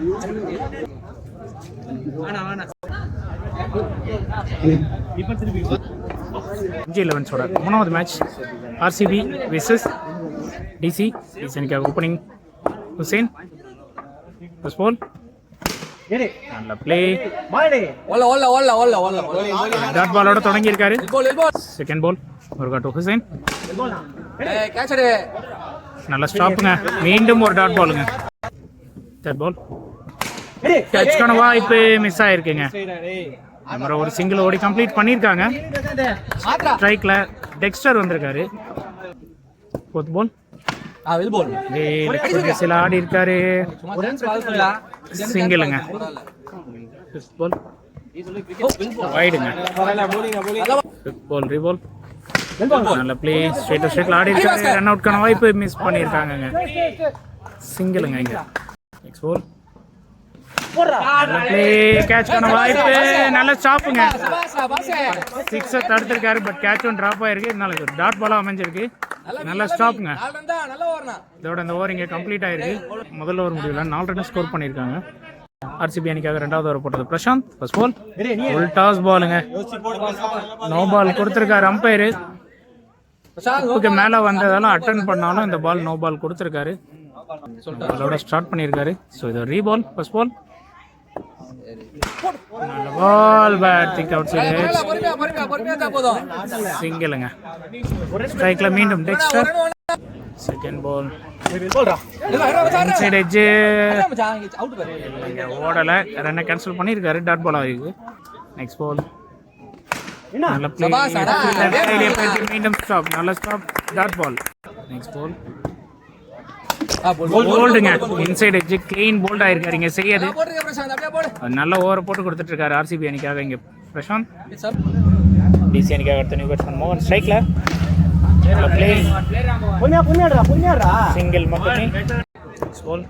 MG11 மூணாவது match RCB vs DC. டிசிக்காக opening Hussain. First ball நல்ல ப்ளே. டாட் பாலோட தொடங்கி இருக்காரு. செகண்ட் பால் ஒரு காட்டு ஹுசேன். நல்ல ஸ்டாப்புங்க. மீண்டும் ஒரு டாட் பாலுங்க. தேர்ட் பால் கேட்ச்க்கான வாய்ப்பு மிஸ் ஆயிருக்குங்க. ஒரு சிங்கிள் ஓடி கம்ப்ளீட் பண்ணியிருக்காங்க. ஸ்ட்ரைக்ல டெக்ஸ்டர் வந்திருக்காரு. ஃபோர்த் பால் சில ஆடி இருக்காரு. சிங்கிளுங்க. ஃபிஃப்த் பால் வைடுங்க. Fifth ball reball. நல்ல பிளே. ஸ்ட்ரைட்ல ஆடி இருக்காரு. ரன் அவுட்கான வாய்ப்பு மிஸ் பண்ணியிருக்காங்க. சிங்கிளுங்க. இங்க நெக்ஸ்ட் பால் கேட்ச்க்கான வாய்ப்பு. நல்ல ஸ்டாப்புங்க. சிக்ஸை தடுத்திருக்காரு. பட் கேட்ச் ஒன் டிராப் ஆயிருக்கு. இதனால டாட் பாலா அமைஞ்சிருக்கு. நல்ல ஸ்டாப்புங்க. இதோட இந்த ஓவர் இங்கே கம்ப்ளீட் ஆயிருக்கு. முதல் ஓவர் முடியல 4 ரன் ஸ்கோர் பண்ணியிருக்காங்க. RCB அணிக்காக ரெண்டாவது ஓவர் போட்டது Prashanth. First ball full toss பாலுங்க. நோ பால் கொடுத்திருக்காரு அம்பையர். மேல வந்ததெல்லாம் அட்டன் பண்ணாலும் இந்த பால் நோ பால் கொடுத்திருக்காரு. பாலோட ஸ்டார்ட் பண்ணியிருக்காரு. ஸோ இது reball. First ball ball bat thick outside. சிங்கிளுங்க. ஸ்ட்ரைக்ல மீண்டும் Dexter. Second ball inside edge. ஓடல. ரன்னை கேன்சல் பண்ணியிருக்காரு. டாட் பால் ஆகிருக்கு. நெக்ஸ்ட் பால் நல்ல பிளே. மீண்டும் ஸ்டாப். நல்ல stop. Dot ball. Next ball போல்டுங்க. இன்சைட் எட்ஜ் க்ளீன் போல்ட் ஆயிருக்காரு. இங்க செய்யாது நல்ல ஓவர் போட்டு கொடுத்துட்டு இருக்காரு RCB அணிக்காக. இங்க பிரசாந்த். DC அணிக்காக அடுத்த நியூ பேட்ஸ்மேன் மோகன். ஸ்ட்ரைக்ல பிளே. சிங்கிள் மட்டுமே. பால்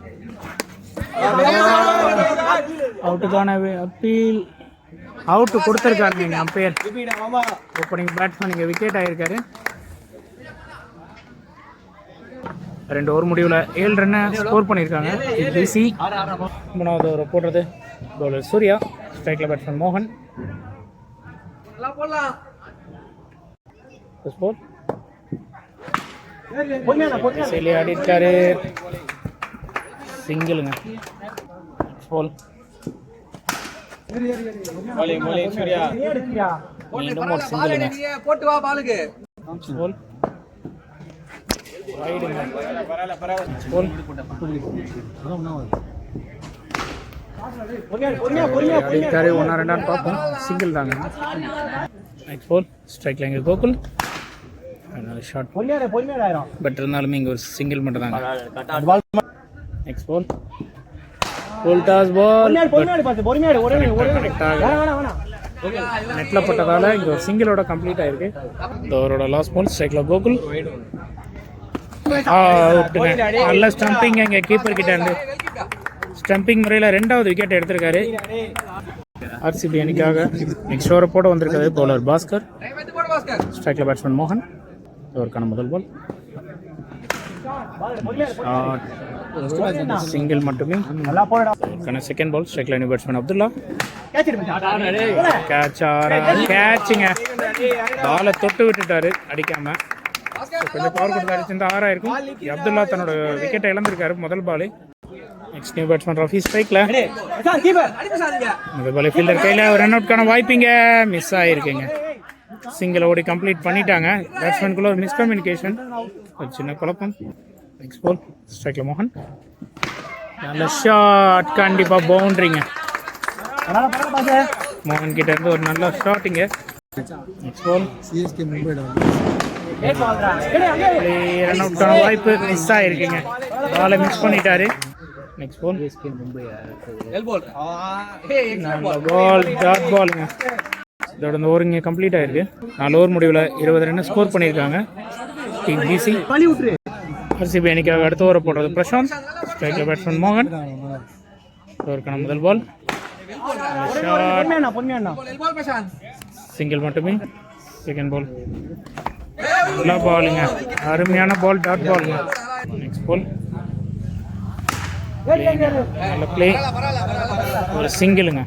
அவுட்டுக்கான அப்பீல். அவுட் கொடுத்துருக்காரு நீங்க அம்பையர். ஓப்பனிங் பேட்ஸ்மேன் இங்க விக்கெட் ஆயிருக்காரு. 2 ஓவர் முடிவில் 7 ரன்னை ஸ்கோர் பண்ணியிருக்காங்க DC. மூணாவது ஓவர் போடுறது பவுலர் சூர்யா. ஸ்ட்ரைக்ல பேட்ஸ்மேன் மோகன். ஆடி இருக்காரு. சிங்கிளுங்க. மீண்டும் ஒரு சிங்கிளுங்க. ஒன்னா ரெண்டான்னு பார்ப்போம். சிங்கிள் தாங்க. நெக்ஸ்ட் பால் ஸ்ட்ரைக்ல இங்கே கோகுல். ஷார்ட் பட் இருந்தாலுமே இங்கே ஒரு சிங்கிள் மட்டும் தாங்க. Next ball full toss ball. நெட்ல பட்டதால இங்க ஒரு சிங்கிளோட கம்ப்ளீட் ஆயிருக்கு. இந்த ஓவரோட லாஸ்ட் பால் ஸ்ட்ரைக்ல கோகுல். நல்ல ஸ்டம்பிங். இங்க கீப்பர் கிட்ட இருந்து ஸ்டம்பிங் முறையில் 2வது விக்கெட் எடுத்திருக்காரு RCB அணிக்காக. நெக்ஸ்ட் ஓவர் போட வந்திருக்காரு பவுலர் பாஸ்கர். ஸ்ட்ரைக்ல பேட்ஸ்மேன் மோகன். ஓவருக்கான முதல் பால் சிங்கிள் மட்டுமே. செகண்ட் பால் ஸ்ட்ரைக்ல நியூ பேட்ஸ்மேன் அப்துல்லா. கேட்சுங்க. பாலை தொட்டு விட்டுட்டாரு அடிக்காம. கொஞ்சம் பவர் கொடுத்து அடிச்சிருந்தா 6 ஆயிருக்கும். அப்துல்லா தன்னோட விக்கெட்டை இழந்திருக்காரு முதல் ball. Next new batsman Rafi ஸ்ட்ரைக்ல. முதல் பால் ஃபீல்டர் கையில் ரன் அவுட்கான வாய்ப்புங்க மிஸ் ஆயிருக்குங்க. சிங்கிள் ஓடி கம்ப்ளீட் பண்ணிட்டாங்க. பேட்ஸ்மேனுக்குள்ள ஒரு மிஸ்கம்யூனிகேஷன், ஒரு சின்ன குழப்பம். நெக்ஸ்ட் பால் ஸ்ட்ரைக்ல மோகன். நல்ல ஷாட். கண்டிப்பா பவுண்டரிங்க. மோகன் கிட்ட இருந்து ஒரு நல்ல ஷாட்டிங்க. Next ball CSK Mumbai run அவுட்கான வாய்ப்பு மிஸ் ஆயிருக்குங்க. பாலை மிஸ் பண்ணிட்டாரு. நெக்ஸ்ட் பால் பால் டாட் பாலுங்க. இதோட இந்த ஓவர் இங்கே கம்ப்ளீட் ஆயிருக்கு. 4 ஓவர் முடிவில் 20 ரன் ஸ்கோர் பண்ணியிருக்காங்க டீம் DC. RCB அணிக்காக அடுத்த ஓவர் போடுறது பிரசாந்த். ஸ்ட்ரைக்ல பேட்ஸ்மேன் மோகன். ஓவருக்கான முதல் பால் சிங்கிள் மட்டுமே. செகண்ட் பால் நல்ல பாலுங்க. அருமையான பால். டாட் பாலுங்க. நெக்ஸ்ட் பால் நல்ல பிளே, ஒரு சிங்கிளுங்க.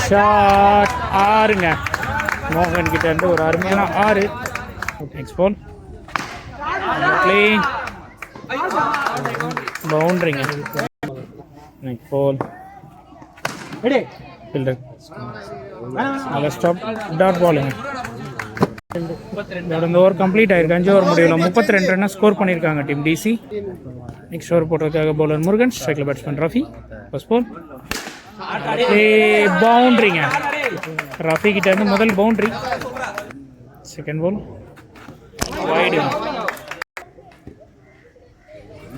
ஷாட் 6ங்க. மோகன் கிட்ட இருந்து ஒரு அருமையான 6. நெக்ஸ்ட் பால் பிளே, பவுண்டரிங்க. நெக்ஸ்ட் பால் ஃபீல்டர் நல்ல ஸ்டாப், டாட் பாலுங்க. இந்த ஓவர் கம்ப்ளீட் ஆயிருக்கு. 5 ஓவர் முடியல 32 ரன் ஸ்கோர் பண்ணியிருக்காங்க டீம் டிசி. நெக்ஸ்ட் ஓவர் போட்டதுக்காக பவுலர் முருகன், ஸ்ட்ரைக்கில் பேட்ஸ்மேன் ரஃபி. ஃபர்ஸ்ட் பால் பவுண்டரிங்க. ரஃபி கிட்ட இருந்து முதல் boundary. Second ball wide.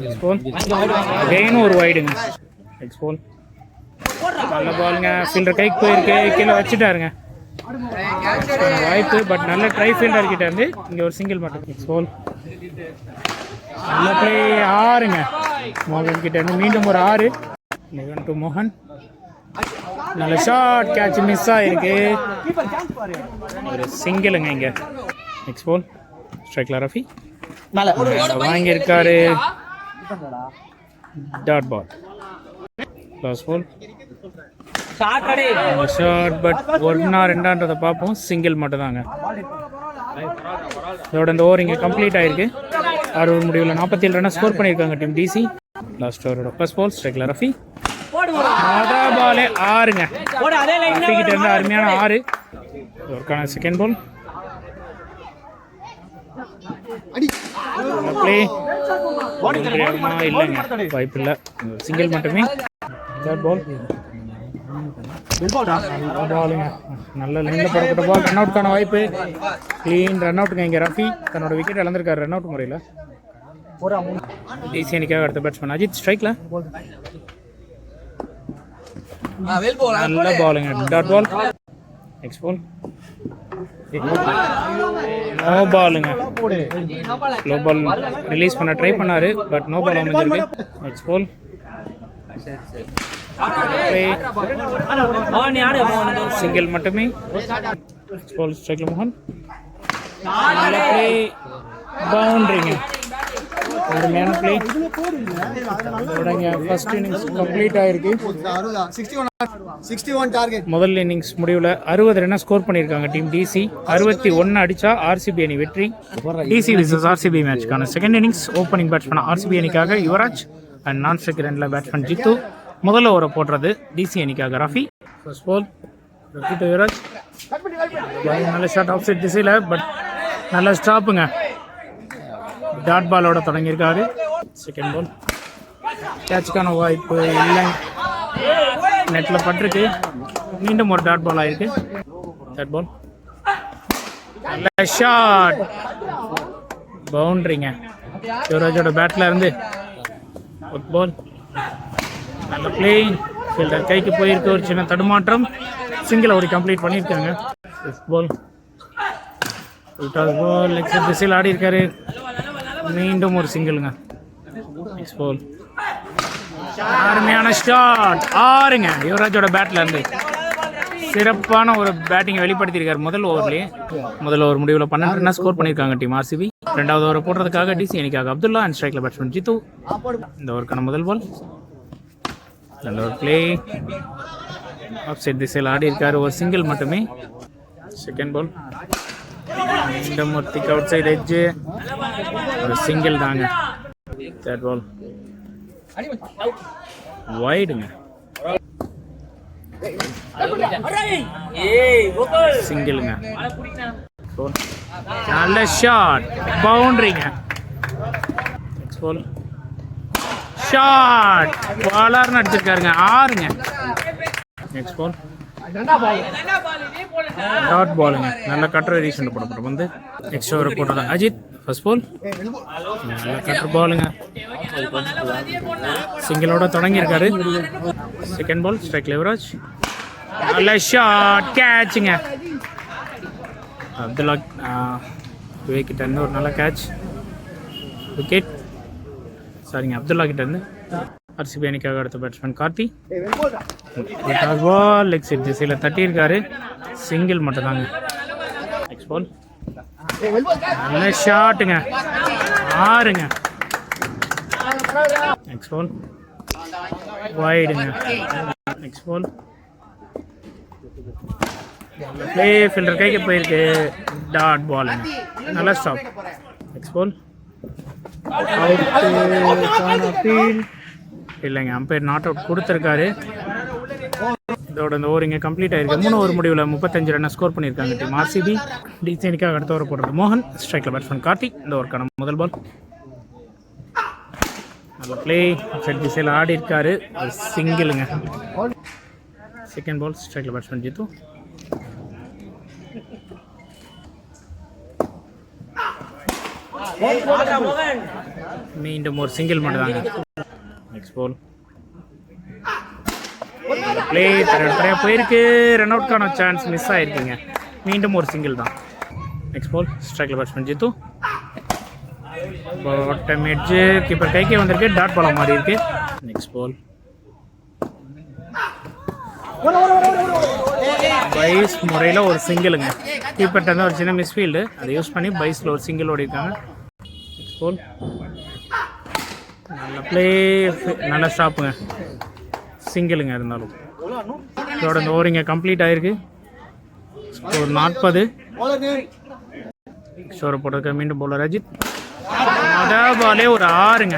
Next ball again ஒரு வைடுங்க. நெக்ஸ்ட் பால் நல்ல பாலுங்க. ஃபீல்டர் கைக்கு போயிருக்கு, கீழே வச்சுட்டாருங்க. வாய்ப்பு, பட் நல்ல ட்ரை ஃபீல்டர் கிட்ட இருந்து இங்கே ஒரு சிங்கிள் மட்டும். நெக்ஸ்ட் பால் நல்ல பிளே 6ங்க. மோகன் கிட்ட இருந்து மீண்டும் ஒரு 6. மோகன் டு மோகன், நல்ல ஷாட், கேட்ச் மிஸ் ஆயிருக்கு, ஒரு சிங்கிளுங்க இங்கே. நெக்ஸ்ட் பால் ஸ்ட்ரைக்ல ரஃபி வாங்கியிருக்காரு, dot ball. Last ball short, but 1-2 பார்ப்போம். சிங்கிள் மட்டும் தாங்க. இதோட இந்த ஓவர் இங்கே கம்ப்ளீட் ஆயிருக்கு. 60 முடிவில் 47 ரன் ஸ்கோர் பண்ணியிருக்காங்க டீம் டிசி. லாஸ்ட் ஓவரோட ஃபர்ஸ்ட் பால் ஸ்ட்ரைக்ல ரஃபி, அதா பாலே 6ங்க. ரஃபி கிட்ட இருந்து அருமையான 6. இதற்கான செகண்ட் பால் பிளே இல்லைங்க, வாய்ப்பு இல்லை, சிங்கிள் மட்டுமே. தேர்ட் பால் பாலுங்க. நல்ல லைனில் போடப்பட்ட பால், ரன் அவுட்கான வாய்ப்பு. கிளீன் ரன் அவுட்டுங்க. இங்கே ரஃபி தன்னோட விக்கெட் இழந்திருக்காரு ரன் அவுட் முறையில். டிசி அணிக்காக அடுத்த பேட்ஸ்மேன் அஜித் ஸ்ட்ரைக்கில். நல்ல பாலுங்க, dot ball. Next ball no பாலுங்க. லோ பால் ரிலீஸ் பண்ண ட்ரை பண்ணாரு, பட் நோ பால் அமைஞ்சிருக்கு. நெக்ஸ்ட் பால் சிங்கிள் மட்டுமே. ஸ்ட்ரைக்ல மோகன், பவுண்டரிங்க. அருமையான பிளே. ஃபர்ஸ்ட் இன்னிங்ஸ் கம்ப்ளீட் ஆயிருக்கு. முதல் இன்னிங்ஸ் முடிவில் 60 ரன் ஸ்கோர் பண்ணியிருக்காங்க டீம் டிசி. 61 அடிச்சா ஆர்சிபி அணி வெற்றி. டிசி விசஸ் ஆர்சிபி மேட்ச்க்கான second innings opening batsman RCB அணிக்காக யுவராஜ் அண்ட் நான் ஸ்ட்ரைக் ரன்ல பேட்ஸ்மேன் ஜித்து. முதல்ல ஓவரை போடுறது டிசி அணிக்காக Rafi. First ball Rafi to Yuvraj, நல்ல ஷாட் ஆஃப் சைட் திசையில், பட் நல்ல ஸ்டாப்புங்க. டாட் பாலோட தொடங்கியிருக்காரு. செகண்ட் பால் கேட்சுக்கான வாய்ப்பு இல்லை, நெட்டில் பட்டிருக்கு, மீண்டும் ஒரு டாட் பால் ஆயிருக்கு. தேர்ட் பால் நல்ல ஷாட், பவுண்டரிங்க. யுவராஜோட பேட்டில் இருந்து ஒரு பால் நல்ல பிளேயிங். ஃபீல்டர் கைக்கு போயிருக்கு, ஒரு சின்ன தடுமாற்றம். சிங்கிள் ஓடி கம்ப்ளீட் பண்ணியிருக்காங்க. Fifth ball ball leg side திசையில் ஆடி இருக்காரு, மீண்டும் ஒரு சிங்கிளுங்க. நெக்ஸ்ட் பால் அருமையான ஷாட் 6ங்க. யுவராஜோட பேட்டில் இருந்து சிறப்பான ஒரு பேட்டிங்கை வெளிப்படுத்தியிருக்காரு முதல் ஓவர்லேயே. முதல் ஓவர் முடிவில் 12 ரன் ஸ்கோர் பண்ணியிருக்காங்க டீம் ஆர்சிபி. ரெண்டாவது ஓவர் போடுறதுக்காக டிசி அணிக்காக அப்துல்லா அண்ட் ஸ்ட்ரைக்ல பேட்ஸ்மேன் ஜித்து. இந்த ஓவருக்கான முதல் பால் நல்ல ஒரு பிளே, ஆஃப் சைட் திசையில் ஆடி இருக்காரு, ஒரு சிங்கிள் மட்டுமே. செகண்ட் பால் மீண்டும் ஒரு திக் அவுட் சைடு எட்ஜு, ஒரு சிங்கிள் தாங்க. தேர்ட் பால் வைடுங்க, சிங்கிளுங்க. நல்ல ஷாட், பவுண்டரிங்க. நெக்ஸ்ட் பால் ஷாட், பாலர்னு அடிச்சிருக்காருங்க, 6ங்க. நெக்ஸ்ட் பால் டாட் பாலுங்க. நல்ல கட்டர் ரீசெண்ட் போடப்படும் வந்து நெக்ஸ்ட் ஓவர் போட்டது அஜித். ஃபர்ஸ்ட் பால் நல்ல கட்டர் பாலுங்க, சிங்கிளோட தொடங்கியிருக்காரு. செகண்ட் பால் ஸ்ட்ரைக் யுவராஜ், நல்ல ஷாட், கேட்சுங்க. அப்துல்லா கிட்ட இருந்து ஒரு நல்ல கேட்ச், விக்கெட். சரிங்க, அப்துல்லா கிட்ட இருந்து. ஆர்சிபி அணிக்காக அடுத்த batsman Karthi. Ball leg side திசையில் தட்டியிருக்காரு, சிங்கிள் மட்டும் தாங்க. நெக்ஸ்ட் பால் நல்ல ஷாட்டுங்க, 6ங்க. நெக்ஸ்ட் பால் வைடுங்க. நெக்ஸ்ட் பால் ப்ளே ஃபீல்டர் கைக்கு போயிருக்கு. டாட் பாலுங்க. நல்லா ஸ்டாப். நெக்ஸ்ட் பால் அவுட் இல்லைங்க. அம்பையர் நாட் அவுட் கொடுத்துருக்காரு. இதோட இந்த ஓவர் இங்கே கம்ப்ளீட் ஆயிருக்கு. 3 ஓவர் முடிவில் 35 ரன் ஸ்கோர் பண்ணியிருக்காங்க டீம் ஆர்சிபி. டிசைனுக்காக அடுத்த ஓவர் போடுறது மோகன். ஸ்ட்ரைக்கில் பேட்ஸ்மேன் கார்த்திக். இந்த ஓவருக்கான முதல் பால் நல்ல பிளே. செட் திசையில் ஆடி இருக்காரு. சிங்கிளுங்க. செகண்ட் பால் ஸ்ட்ரைக்கில் பேட்ஸ்மேன் ஜித்து. மீண்டும் ஒரு சிங்கிள் மட்டும் தாங்க. நெக்ஸ்ட் பால் பிளே தரையா போயிருக்கு. ரன் அவுட்கான சான்ஸ் மிஸ் ஆயிருக்குங்க. மீண்டும் ஒரு சிங்கிள் தான். நெக்ஸ்ட் பால் ஸ்ட்ரைக்கில் batsman Jithu. Bottom edge keeper கைக்கே வந்திருக்கு. டாட் பாலா மாறி இருக்கு. நெக்ஸ்ட் பால் பைஸ் முறையில் ஒரு சிங்கிளுங்க. கீப்பர்ட்ட வந்து ஒரு சின்ன மிஸ்ஃபீல்டு, அதை யூஸ் பண்ணி பைஸில் ஒரு சிங்கிள் ஓடி இருக்காங்க. நெக்ஸ்ட் பால் நல்ல பிளே, நல்ல ஸ்டாப்புங்க. சிங்கிளுங்க. இருந்தாலும் இதோட இந்த ஓவர் இங்கே கம்ப்ளீட் ஆயிருக்கு. ஒரு 40. ஷோரை போட்டிருக்க மீண்டும் பவுலர் அஜித். மொதல் பாலே ஒரு 6ங்க.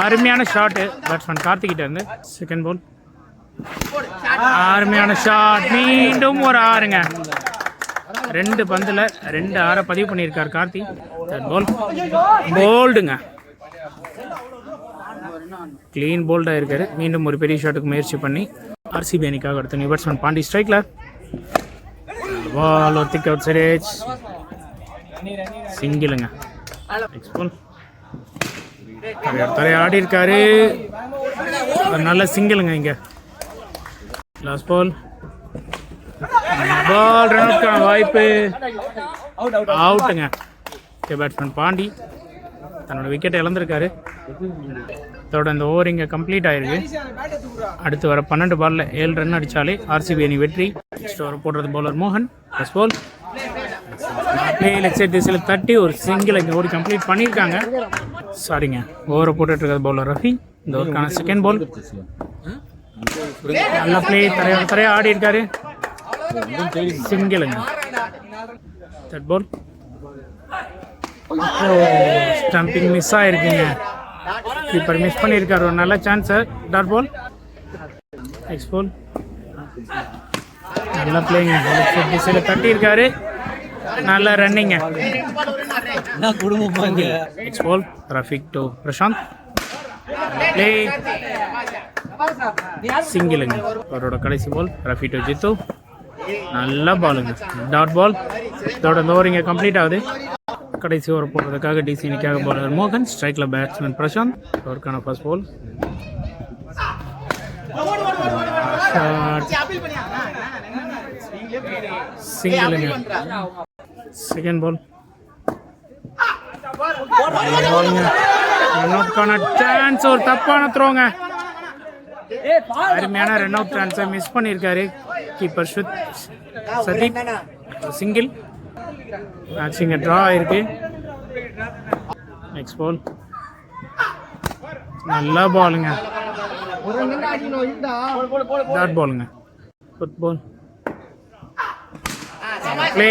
அருமையான ஷாட்டு பேட்ஸ்மேன் கார்த்திகிட்ட இருந்து. செகண்ட் பால் அருமையான ஷாட். மீண்டும் ஒரு 6ங்க. 2 பந்தில் 2 6 பதிவு பண்ணியிருக்கார் கார்த்திக். தேர்ட் பால் போல்டுங்க. கிளீன் போல்டாக இருக்காரு. மீண்டும் ஒரு பெரிய ஷாட்டுக்கு முயற்சி பண்ணி ஆர்சிபி அணிக்காக அடுத்த நியூ பேட்ஸ்மேன் பாண்டி ஸ்ட்ரைக்கில். பால் ஒரு திக் அவுட் சைட் சிங்கிளுங்க. நெக்ஸ்ட் பால் தரையை ஆடி இருக்காரு. நல்ல சிங்கிளுங்க. இங்கே லாஸ்ட் பால் பால் ரன் அவுட்கான வாய்ப்பு. அவுட்டுங்க. பேட்ஸ்மேன் பாண்டி தன்னோட விக்கெட்டை இழந்திருக்காரு. இதோட இந்த ஓவர் இங்கே கம்ப்ளீட் ஆயிருக்கு. அடுத்து வர 12 பாலில் 7 ரன் அடித்தாலே ஆர்சிபி அணி வெற்றி. நெக்ஸ்ட் ஓவர் போடுறது பவுலர் மோகன். ஃபர்ஸ்ட் பால் லெக் சைட் திசையில் தட்டி ஒரு சிங்கிள் இங்கே ஓடி கம்ப்ளீட் பண்ணியிருக்காங்க. சாரிங்க, ஓவரை போட்டுட்டு இருக்கிறது பவுலர் ரஃபி. இந்த ஓவருக்கான செகண்ட் பால் நல்ல பிளே. தரையா ஆடி இருக்காரு. சிங்கிளுங்க. தேர்ட் பால் ஸ்டம்பிங் மிஸ் ஆயிருக்குங்க. கீப்பர் மிஸ் பண்ணியிருக்காரு. ஒரு நல்ல chance. Dot ball. Next ball நல்ல பிளேங்க. திசையில் தட்டி இருக்காரு. நல்ல ரன்னிங்க. Next ball Rafiq to Prashanth. Play சிங்கிளுங்க. அவரோட கடைசி பால் ரஃபி டு ஜித்து. நல்ல பாலுங்க. Dot ball. இதோட இந்த ஓவர் இங்கே கம்ப்ளீட் ஆகுது. கடைசி ஓவர் போடுறதுக்காக டிசினிக்காக பவுலர் மோகன். ஸ்ட்ரைக்கில் பேட்ஸ்மேன் பிரசாந்த். அவருக்கான ஃபர்ஸ்ட் பால் சிங்கிளுங்க. செகண்ட் பால் ரன் அவுட்கான சான்ஸ். ஒரு தப்பான த்ரோங்க. அருமையான ரன் அவுட் சான்ஸை மிஸ் பண்ணியிருக்காரு கீப்பர் சதீப். சிங்கிள். மேட்ச் இங்கே ட்ரா ஆயிருக்கு. நெக்ஸ்ட் பால் நல்ல பாலுங்க. டாட் பாலுங்க. Football play.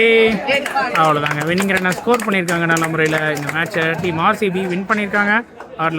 அவ்வளோதாங்க. வின்னிங் ரன்னை ஸ்கோர் பண்ணியிருக்காங்க நல்ல முறையில். இந்த மேட்சை டீம் ஆர்சிபி வின் பண்ணியிருக்காங்க. 6